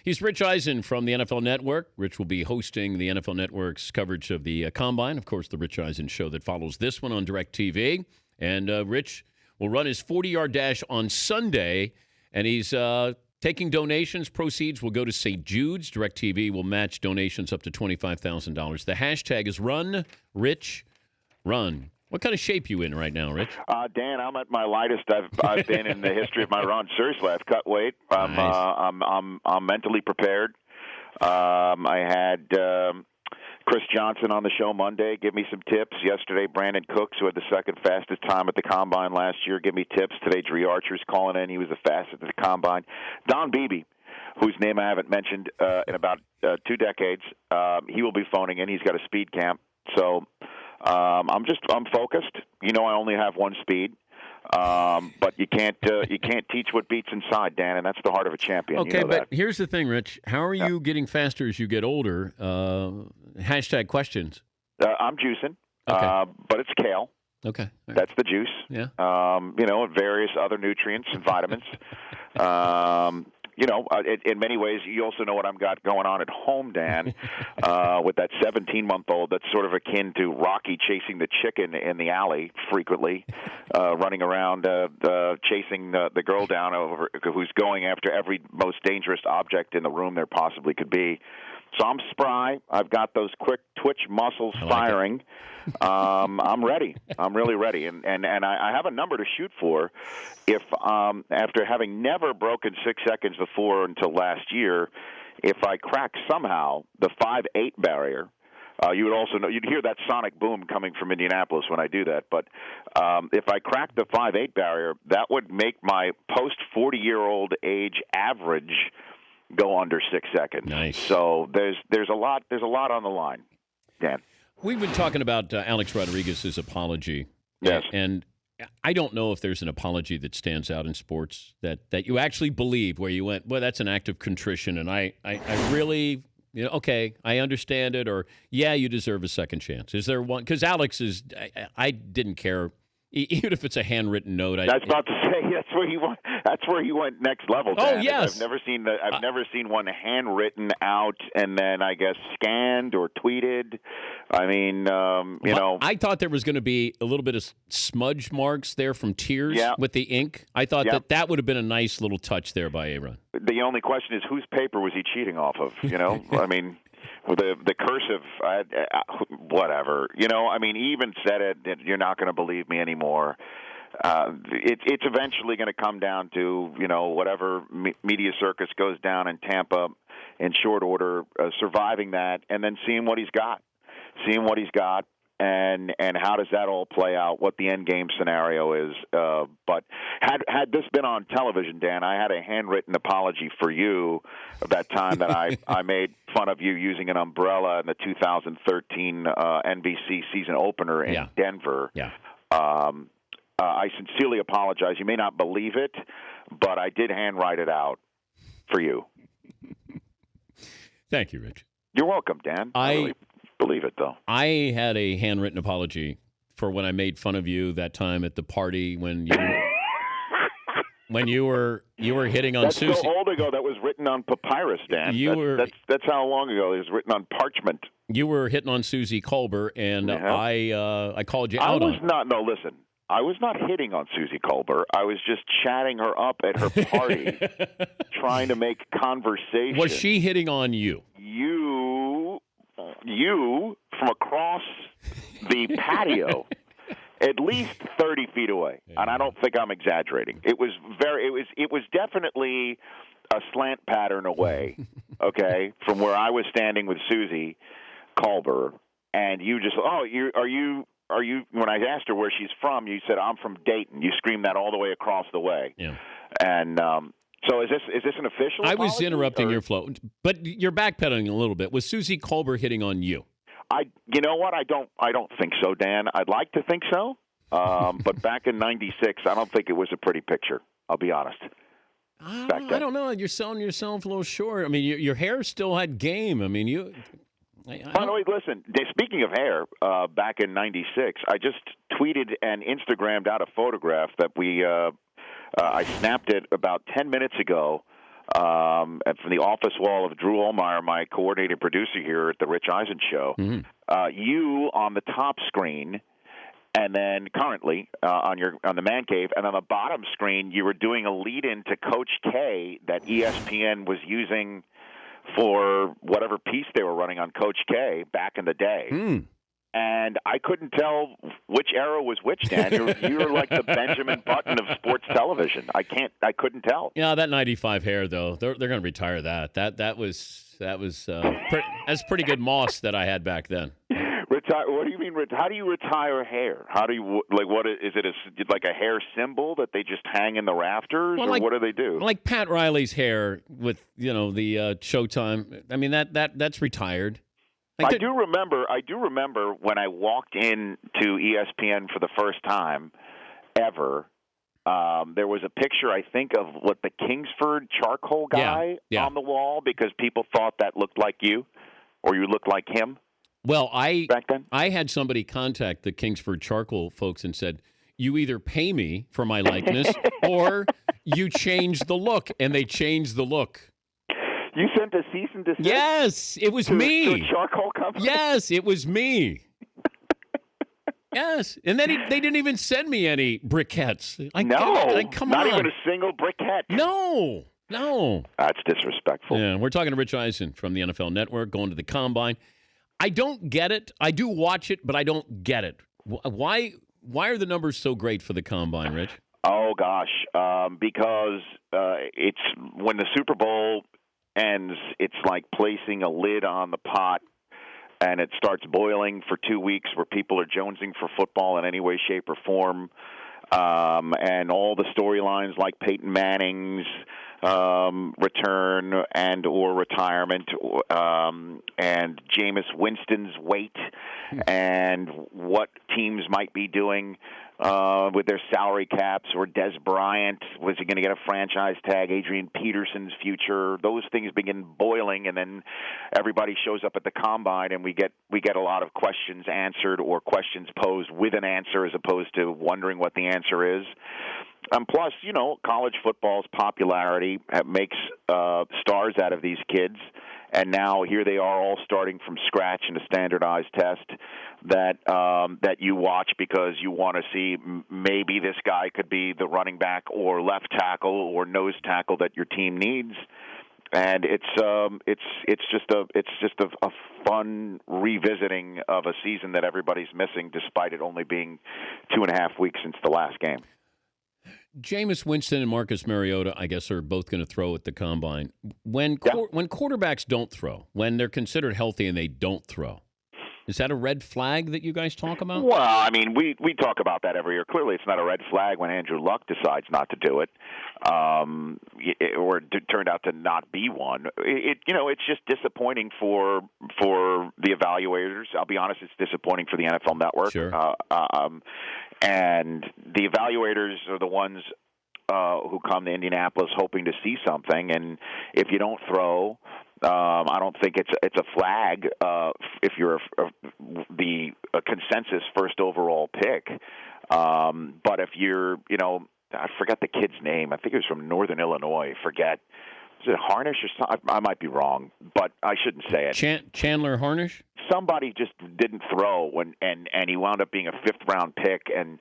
He's Rich Eisen from the NFL Network. Rich will be hosting the NFL Network's coverage of the Combine. Of course, the Rich Eisen show that follows this one on DirecTV. And Rich will run his 40-yard dash on Sunday, and he's taking donations. Proceeds will go to St. Jude's. DirecTV will match donations up to $25,000. The hashtag is #RunRichRun. What kind of shape you in right now, Rich? Dan, I'm at my lightest I've been in the history of my run. Seriously, I've cut weight. I'm mentally prepared. I had Chris Johnson on the show Monday give me some tips. Yesterday, Brandon Cooks, who had the second fastest time at the Combine last year, give me tips. Today, Dree Archer's calling in. He was the fastest at the Combine. Don Beebe, whose name I haven't mentioned in about 2 decades, he will be phoning in. He's got a speed camp. So I'm focused. You know, I only have one speed. But you can't teach what beats inside, Dan, and that's the heart of a champion. Okay, you know but that. Here's the thing, Rich. How are you getting faster as you get older? Hashtag questions. I'm juicing, Okay. but it's kale. Okay. All right. That's the juice. Yeah. And various other nutrients and vitamins. In many ways, you also know what I've got going on at home, Dan, with that 17-month-old that's sort of akin to Rocky chasing the chicken in the alley frequently, running around chasing the girl down who's going after every most dangerous object in the room there possibly could be. So I'm spry. I've got those quick twitch muscles firing. I'm ready. I'm really ready. And I have a number to shoot for. If after having never broken 6 seconds before until last year, if I crack somehow the 5.8 barrier, you would also know, you'd hear that sonic boom coming from Indianapolis when I do that. But if I crack the 5.8 barrier, that would make my post 40-year-old age average go under 6 seconds. Nice. So there's a lot on the line, Dan. We've been talking about Alex Rodriguez's apology. Yes. And I don't know if there's an apology that stands out in sports that you actually believe, where you went, well, that's an act of contrition, and I really, okay, I understand it, or, yeah, you deserve a second chance. Is there one? Because Alex I didn't care. Even if it's a handwritten note, I was about to say that's where he went. That's where he went next level. Dan. Oh yes, I've never seen one handwritten out and then I guess scanned or tweeted. I mean, I thought there was going to be a little bit of smudge marks there from tears with the ink. I thought that would have been a nice little touch there by Aaron. The only question is whose paper was he cheating off of? I mean. With the cursive, whatever. He even said it, that you're not going to believe me anymore. It's eventually going to come down to, whatever media circus goes down in Tampa in short order, surviving that, and then seeing what he's got. And how does that all play out, what the end game scenario is. But had this been on television, Dan, I had a handwritten apology for you that time that I made fun of you using an umbrella in the 2013 NBC season opener in Denver. Yeah. I sincerely apologize. You may not believe it, but I did handwrite it out for you. Thank you, Rich. You're welcome, Dan. I really believe it, though. I had a handwritten apology for when I made fun of you that time at the party when you were hitting on Susie. That's so old ago. That was written on papyrus, Dan. That's how long ago it was written on parchment. You were hitting on Susie Kolber, and I called you out on it. Listen. I was not hitting on Susie Kolber. I was just chatting her up at her party, trying to make conversation. Was she hitting on you? You from across the patio, at least 30 feet away, and I don't think I'm exaggerating. It was definitely a slant pattern away, okay, from where I was standing with Susie Kolber, and you just, are you? When I asked her where she's from, you said, I'm from Dayton. You screamed that all the way across the way. Yeah. And so is this an official apology? I was interrupting your flow, but you're backpedaling a little bit. Was Susie Kolber hitting on you? You know what? I don't think so, Dan. I'd like to think so. But back in 96, I don't think it was a pretty picture. I'll be honest. I don't know. You're selling yourself a little short. I mean, your hair still had game. I mean, you... By the way, listen, speaking of hair, back in 96, I just tweeted and Instagrammed out a photograph that I snapped it about 10 minutes ago and from the office wall of Drew Olmeyer, my coordinating producer here at the Rich Eisen Show. You on the top screen, and then currently on the man cave, and on the bottom screen, you were doing a lead-in to Coach K that ESPN was using for whatever piece they were running on Coach K back in the day. And I couldn't tell which era was which, Dan. You're like the Benjamin Button of sports television. I couldn't tell. Yeah, that 95 hair though, they're going to retire that. That's pretty good moss that I had back then. Retire? What do you mean? How do you retire hair? How do you what is it? Like a hair symbol that they just hang in the rafters, or what do they do? Like Pat Riley's hair with the Showtime. I mean that's retired. I do remember when I walked in to ESPN for the first time ever. There was a picture, I think, of the Kingsford charcoal guy on the wall because people thought that looked like you, or you looked like him. Well, back then I had somebody contact the Kingsford charcoal folks and said, "You either pay me for my likeness or you change the look," and they changed the look. You sent a cease and desist? Yes, it was me. To a charcoal company? Yes, it was me. Yes, and then they didn't even send me any briquettes. Come not on. Even a single briquette. No. That's disrespectful. Yeah, we're talking to Rich Eisen from the NFL Network, going to the Combine. I don't get it. I do watch it, but I don't get it. Why are the numbers so great for the Combine, Rich? Oh, gosh, because it's when the Super Bowl ends, it's like placing a lid on the pot, and it starts boiling for 2 weeks where people are jonesing for football in any way, shape, or form. And all the storylines like Peyton Manning's return and or retirement, and Jameis Winston's weight, and what teams might be doing with their salary caps, or Des Bryant, was he going to get a franchise tag, Adrian Peterson's future, those things begin boiling, and then everybody shows up at the Combine, and we get a lot of questions answered, or questions posed with an answer as opposed to wondering what the answer is. Plus, college football's popularity makes stars out of these kids, and now here they are all starting from scratch in a standardized test that you watch because you want to see maybe this guy could be the running back or left tackle or nose tackle that your team needs. And it's just a fun revisiting of a season that everybody's missing, despite it only being 2.5 weeks since the last game. Jameis Winston and Marcus Mariota, I guess, are both going to throw at the Combine. When quarterbacks don't throw, when they're considered healthy and they don't throw, is that a red flag that you guys talk about? Well, I mean, we talk about that every year. Clearly, it's not a red flag when Andrew Luck decides not to do it, or it turned out to not be one. It's just disappointing for the evaluators. I'll be honest, it's disappointing for the NFL Network. Sure. And the evaluators are the ones who come to Indianapolis hoping to see something, and if you don't throw, I don't think it's a flag if you're the consensus first overall pick. But if you're, I forget the kid's name. I think it was from Northern Illinois. Forget. Is it Harnish or something? I might be wrong, but I shouldn't say it. Chandler Harnish? Somebody just didn't throw, and he wound up being a fifth-round pick, and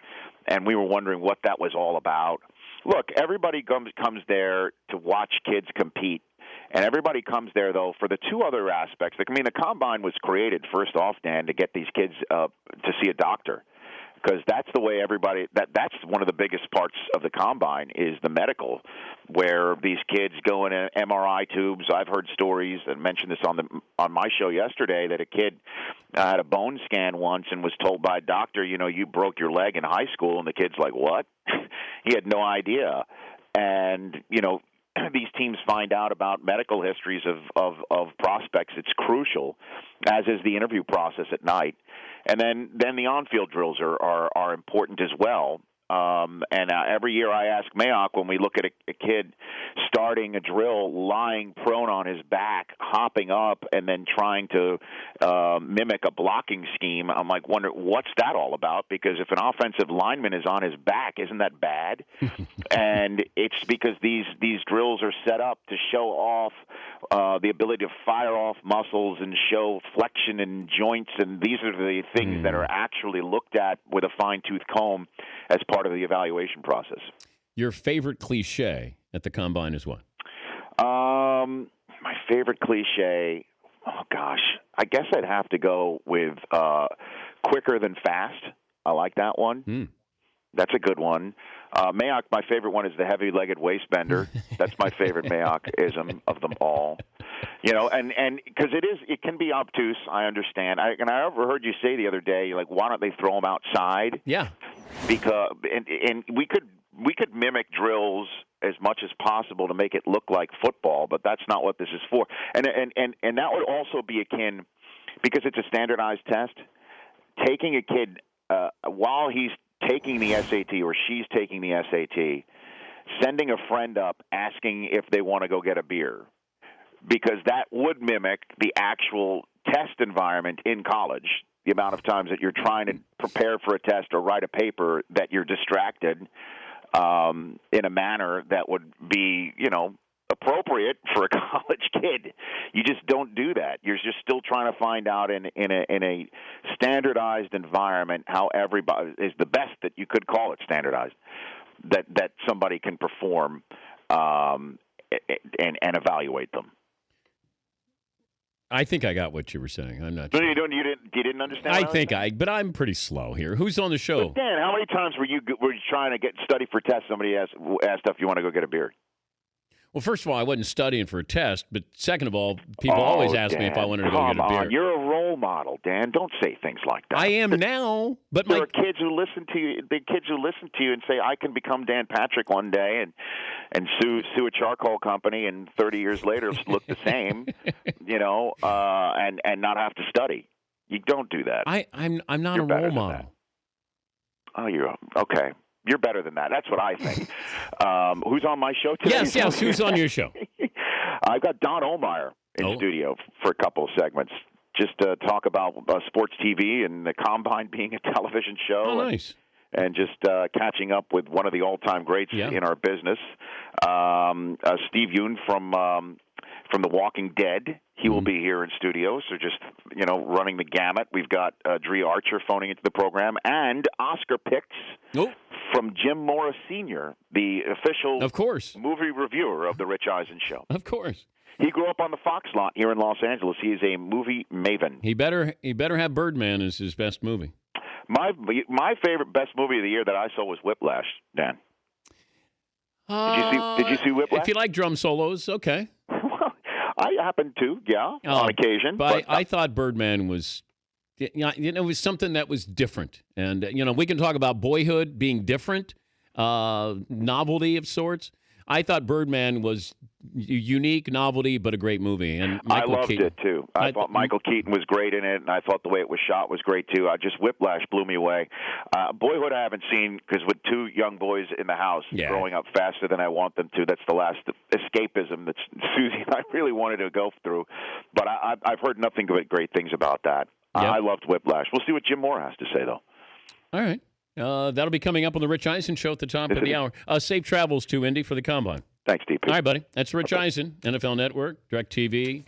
we were wondering what that was all about. Look, everybody comes there to watch kids compete, and everybody comes there, though, for the two other aspects. I mean, the Combine was created, first off, Dan, to get these kids to see a doctor, because that's the way that's one of the biggest parts of the Combine is the medical, where these kids go in MRI tubes. I've heard stories and mentioned this on my show yesterday that a kid had a bone scan once and was told by a doctor, you broke your leg in high school, and the kid's like, what? He had no idea. And, these teams find out about medical histories of prospects. It's crucial, as is the interview process at night. And then the on-field drills are important as well. And every year I ask Mayock, when we look at a kid starting a drill, lying prone on his back, hopping up, and then trying to mimic a blocking scheme, I'm like, wonder what's that all about? Because if an offensive lineman is on his back, isn't that bad? And it's because these drills are set up to show off the ability to fire off muscles and show flexion in joints, and these are the things that are actually looked at with a fine-tooth comb as part of the evaluation process. Your favorite cliche at the Combine is what? My favorite cliche, oh gosh, I guess I'd have to go with quicker than fast. I like that one. That's a good one. Mayock, my favorite one is the heavy-legged waistbender. That's my favorite Mayock-ism of them all. You know, and because it can be obtuse, I understand. I overheard you say the other day, like, why don't they throw them outside? Yeah. Because and we could mimic drills as much as possible to make it look like football, but that's not what this is for. And that would also be akin, because it's a standardized test, taking a kid while he's taking the SAT or she's taking the SAT, sending a friend up asking if they want to go get a beer, because that would mimic the actual test environment in college. The amount of times that you're trying to prepare for a test or write a paper that you're distracted in a manner that would be, appropriate for a college kid. You just don't do that. You're just still trying to find out in a standardized environment how everybody is the best that you could call it standardized, that somebody can perform and evaluate them. I think I got what you were saying. I'm not sure. You didn't understand? But I'm pretty slow here. Who's on the show? But Dan, how many times were you trying to study for tests? Somebody asked if you want to go get a beer. Well, first of all, I wasn't studying for a test, but second of all, people always ask me if I wanted to go get a beer. On. You're a role model, Dan. Don't say things like that. I am now, but there are kids who listen to you. The kids who listen to you and say, "I can become Dan Patrick one day and sue a charcoal company, and 30 years later look the same, and not have to study." You don't do that. I'm not a role model. Oh, you're okay. You're better than that. That's what I think. Who's on my show today? Yes. Who's on your show? I've got Don Omeyer in studio for a couple of segments, just to talk about sports TV and the Combine being a television show. Oh, nice. And just catching up with one of the all-time greats in our business, Steve Yeun from The Walking Dead. He will be here in studio, so just, running the gamut. We've got Dree Archer phoning into the program, and Oscar picks from Jim Morris Sr., the official movie reviewer of The Rich Eisen Show. Of course. He grew up on the Fox lot here in Los Angeles. He is a movie maven. He better have Birdman as his best movie. My favorite best movie of the year that I saw was Whiplash, Dan. Did you see Whiplash? If you like drum solos, okay. I happen to, on occasion. But I thought Birdman was, it was something that was different. And, we can talk about Boyhood being different, novelty of sorts. I thought Birdman was unique, novelty, but a great movie. And I loved it, too. I thought Michael Keaton was great in it, and I thought the way it was shot was great, too. Whiplash blew me away. Boyhood I haven't seen, because with two young boys in the house growing up faster than I want them to, that's the last escapism that Susie and I really wanted to go through. But I've heard nothing but great things about that. Yep. I loved Whiplash. We'll see what Jim Moore has to say, though. All right. That'll be coming up on the Rich Eisen Show at the top of the hour. Safe travels to Indy for the Combine. Thanks, DP. All right, buddy. That's Rich Eisen, NFL Network, DirecTV,